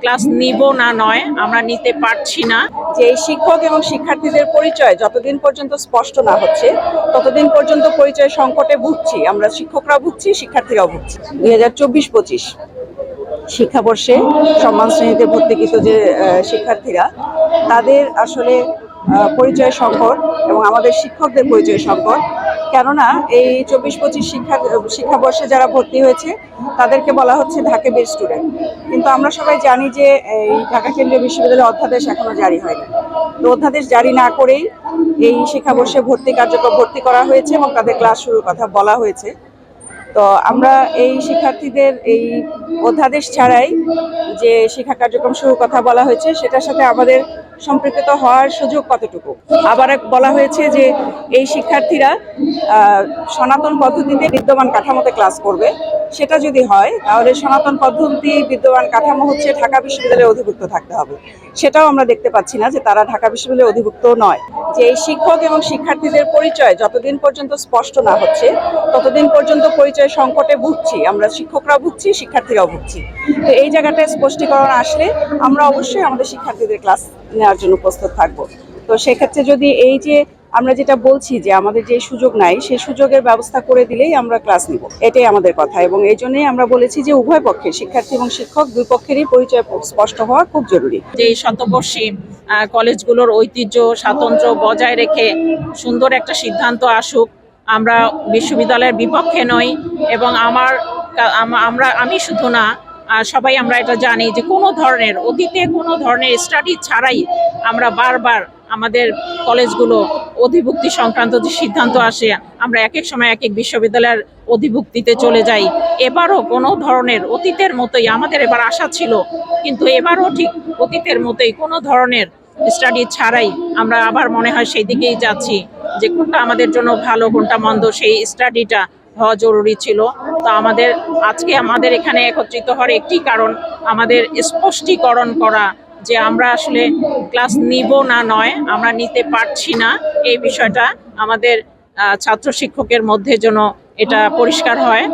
Class নিব না নয়, আমরা নিতে পারছি না। যে এই শিক্ষক এবং শিক্ষার্থীদের পরিচয় যতদিন পর্যন্ত স্পষ্ট না হচ্ছে ততদিন পর্যন্ত পরিচয় সংকটে ভুগছি আমরা, শিক্ষকরা ভুগছি, শিক্ষার্থীরাও ভুগছি। 2024-25 শিক্ষাবর্ষে সম্মান শ্রেণীতে ভর্তিকৃত যে শিক্ষার্থীরা, তাদের আসলে পরিচয় সংকট এবং আমাদের শিক্ষকদের পরিচয় সংকট। কেননা এই 24-25 শিক্ষাবর্ষে যারা ভর্তি হয়েছে তাদেরকে বলা হচ্ছে ঢাকা-বেস স্টুডেন্ট, কিন্তু আমরা সবাই জানি যে এই ঢাকা কেন্দ্রীয় বিশ্ববিদ্যালয়ের অধ্যাদেশ এখনো জারি হয়নি। তো অধ্যাদেশ জারি না করেই এই শিক্ষাবর্ষে ভর্তি কার্যক্রম ভর্তি করা হয়েছে এবং তাদের ক্লাস শুরুর কথা বলা হয়েছে। তো আমরা এই শিক্ষার্থীদের এই অধ্যাদেশ ছাড়াই যে শিক্ষা কার্যক্রম শুরুর কথা বলা হয়েছে সেটার সাথে আমাদের সম্পৃক্ত হওয়ার সুযোগ কতটুকু। আবার বলা হয়েছে যে এই শিক্ষার্থীরা সনাতন পদ্ধতিতে বিদ্যমান কাঠামোতে ক্লাস করবে। সেটা যদি হয় তাহলে সনাতন পদ্ধতি বিদ্যমান কাঠামো হচ্ছে ঢাকা বিশ্ববিদ্যালয়ে অধিভুক্ত থাকতে হবে। সেটাও আমরা দেখতে পাচ্ছি না যে তারা ঢাকা বিশ্ববিদ্যালয়ে অধিভুক্ত নয়। যে এই শিক্ষক এবং শিক্ষার্থীদের পরিচয় যতদিন পর্যন্ত স্পষ্ট না হচ্ছে ততদিন পর্যন্ত পরিচয় সংকটে ভুগছি আমরা, শিক্ষকরা ভুগছি, শিক্ষার্থীরাও ভুগছি। তো এই জায়গাটায় স্পষ্টীকরণ আসলে আমরা অবশ্যই আমাদের শিক্ষার্থীদের ক্লাস নেওয়ার জন্য প্রস্তুত থাকবো। তো সেক্ষেত্রে যদি এই যে আমরা যেটা বলছি যে আমাদের যে সুযোগ নাই সেই সুযোগের ব্যবস্থা করে দিলেই আমরা ক্লাস নিব, এটাই আমাদের কথা। এবং এই জন্যই আমরা বলেছি যে উভয় পক্ষের, শিক্ষার্থী এবং শিক্ষক, দুই পক্ষেরই পরিচয় স্পষ্ট হওয়া খুব জরুরি। যে শতবর্ষী কলেজগুলোর ঐতিহ্য স্বাতন্ত্র্য বজায় রেখে সুন্দর একটা সিদ্ধান্ত আসুক। আমরা বিশ্ববিদ্যালয়ের বিপক্ষে নই এবং আমি শুধু না, সবাই আমরা এটা জানি যে কোনো ধরনের অতীতে কোনো ধরনের স্টাডি ছাড়াই আমরা বারবার আমাদের কলেজগুলো অধিভুক্তি সংক্রান্ত যে সিদ্ধান্ত আসে আমরা এক এক সময় এক এক বিশ্ববিদ্যালয়ের অধিভুক্তিতে চলে যাই। এবারও কোনো ধরনের অতীতের মতোই আমাদের এবার আশা ছিল, কিন্তু এবারও ঠিক অতীতের মতোই কোনো ধরনের স্টাডি ছাড়াই আমরা আবার মনে হয় সেই দিকেই যাচ্ছি যে কোনটা আমাদের জন্য ভালো কোনটা মন্দ সেই স্টাডিটা হওয়া জরুরি ছিল। তো আজকে আমাদের এখানে একত্রিত হওয়ার একটি কারণ আমাদের স্পষ্টীকরণ করা যে আমরা আসলে ক্লাস নিব না নয়, আমরা নিতে পারছি না। এই বিষয়টা আমাদের ছাত্র শিক্ষকের মধ্যে যেন এটা পরিষ্কার হয়।